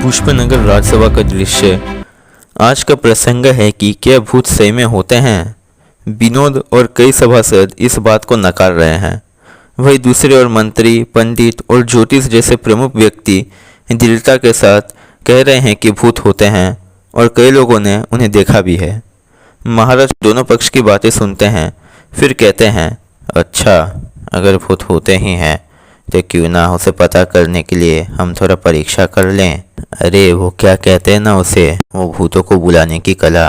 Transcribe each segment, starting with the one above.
पुष्पनगर राज्यसभा का दृश्य। आज का प्रसंग है कि क्या भूत सही में होते हैं। विनोद और कई सभासद इस बात को नकार रहे हैं। वही दूसरे और मंत्री, पंडित और ज्योतिष जैसे प्रमुख व्यक्ति दृढ़ता के साथ कह रहे हैं कि भूत होते हैं और कई लोगों ने उन्हें देखा भी है। महाराज दोनों पक्ष की बातें सुनते हैं, फिर कहते हैं, अच्छा, अगर भूत होते ही हैं तो क्यों ना उसे पता करने के लिए हम थोड़ा परीक्षा कर लें। अरे वो क्या कहते हैं ना उसे, वो भूतों को बुलाने की कला।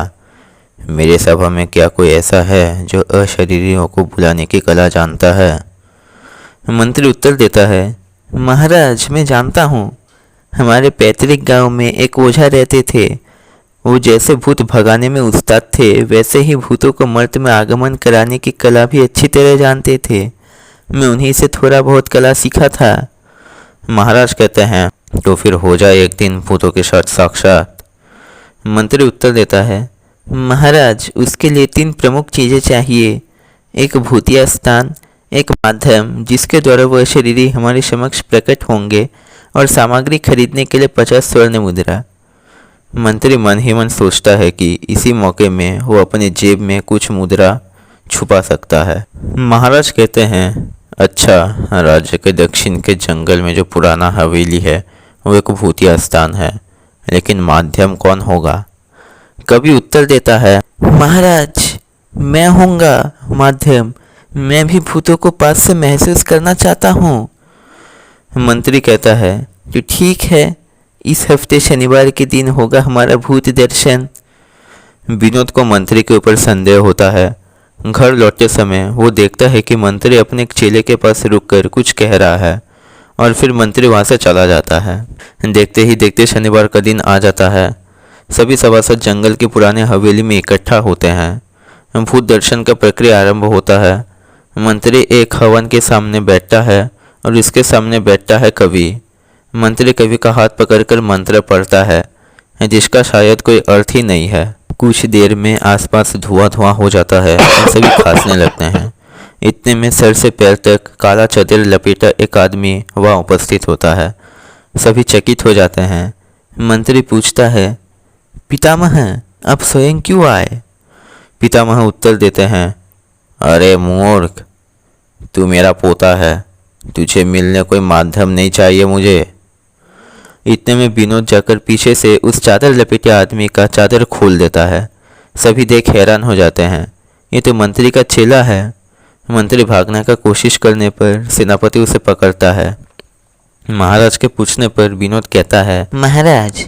मेरे सभा में क्या कोई ऐसा है जो अशरीरियों को बुलाने की कला जानता है। मंत्री उत्तर देता है, महाराज मैं जानता हूँ। हमारे पैतृक गांव में एक ओझा रहते थे। वो जैसे भूत भगाने में उस्ताद थे, वैसे ही भूतों को मर्त में आगमन कराने की कला भी अच्छी तरह जानते थे। मैं उन्हीं से थोड़ा बहुत कला सीखा था। महाराज कहते हैं, तो फिर हो जाए एक दिन भूतों के साथ साक्षात। मंत्री उत्तर देता है, महाराज उसके लिए 3 प्रमुख चीज़ें चाहिए। एक भूतिया स्थान, एक माध्यम जिसके द्वारा वह शरीरी हमारे समक्ष प्रकट होंगे, और सामग्री खरीदने के लिए 50 स्वर्ण मुद्रा। मंत्री मन ही मन सोचता है कि इसी मौके में वो अपनी जेब में कुछ मुद्रा छुपा सकता है। महाराज कहते हैं, अच्छा, राज्य के दक्षिण के जंगल में जो पुराना हवेली है वो एक भूतिया स्थान है, लेकिन माध्यम कौन होगा। कवि उत्तर देता है, महाराज मैं होऊंगा माध्यम। मैं भी भूतों को पास से महसूस करना चाहता हूँ। मंत्री कहता है, तो ठीक है, इस हफ्ते शनिवार के दिन होगा हमारा भूत दर्शन। विनोद को मंत्री के ऊपर संदेह होता है। घर लौटते समय वो देखता है कि मंत्री अपने एक चेले के पास रुककर कुछ कह रहा है और फिर मंत्री वहाँ से चला जाता है। देखते ही देखते शनिवार का दिन आ जाता है। सभी सभासद जंगल की पुराने हवेली में इकट्ठा होते हैं। भूत दर्शन का प्रक्रिया आरंभ होता है। मंत्री एक हवन के सामने बैठता है और इसके सामने बैठता है कवि। मंत्री कवि का हाथ पकड़कर मंत्र पढ़ता है, जिसका शायद कोई अर्थ ही नहीं है। कुछ देर में आसपास धुआं धुआं हो जाता है और सभी खांसने लगते हैं। इतने में सर से पैर तक काला चादर लपेटा एक आदमी वहाँ उपस्थित होता है। सभी चकित हो जाते हैं। मंत्री पूछता है, पितामह आप स्वयं क्यों आए। पितामह उत्तर देते हैं, अरे मूर्ख, तू मेरा पोता है, तुझे मिलने कोई माध्यम नहीं चाहिए मुझे। इतने में विनोद जाकर पीछे से उस चादर लपेटे आदमी का चादर खोल देता है। सभी देख हैरान हो जाते हैं, ये तो मंत्री का चेला है। मंत्री भागने का कोशिश करने पर सेनापति उसे पकड़ता है। महाराज के पूछने पर विनोद कहता है, महाराज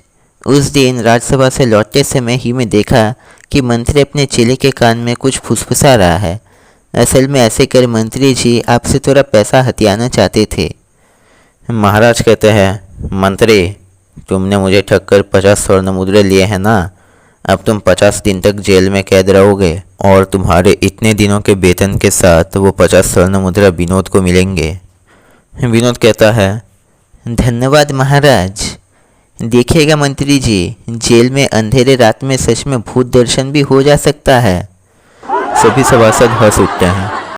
उस दिन राज्यसभा से लौटते समय ही मैं देखा कि मंत्री अपने चेले के कान में कुछ फुसफुसा रहा है। असल में ऐसे कर मंत्री जी आपसे थोड़ा पैसा हथियाना चाहते थे। महाराज कहते हैं, मंत्री तुमने मुझे ठग कर 50 स्वर्ण मुद्रे लिए हैं ना। अब तुम 50 दिन तक जेल में कैद रहोगे और तुम्हारे इतने दिनों के वेतन के साथ वो 50 स्वर्ण मुद्रा विनोद को मिलेंगे। विनोद कहता है, धन्यवाद महाराज। देखिएगा मंत्री जी, जेल में अंधेरे रात में सच में भूत दर्शन भी हो जा सकता है। सभी सभासद हंस उठते हैं।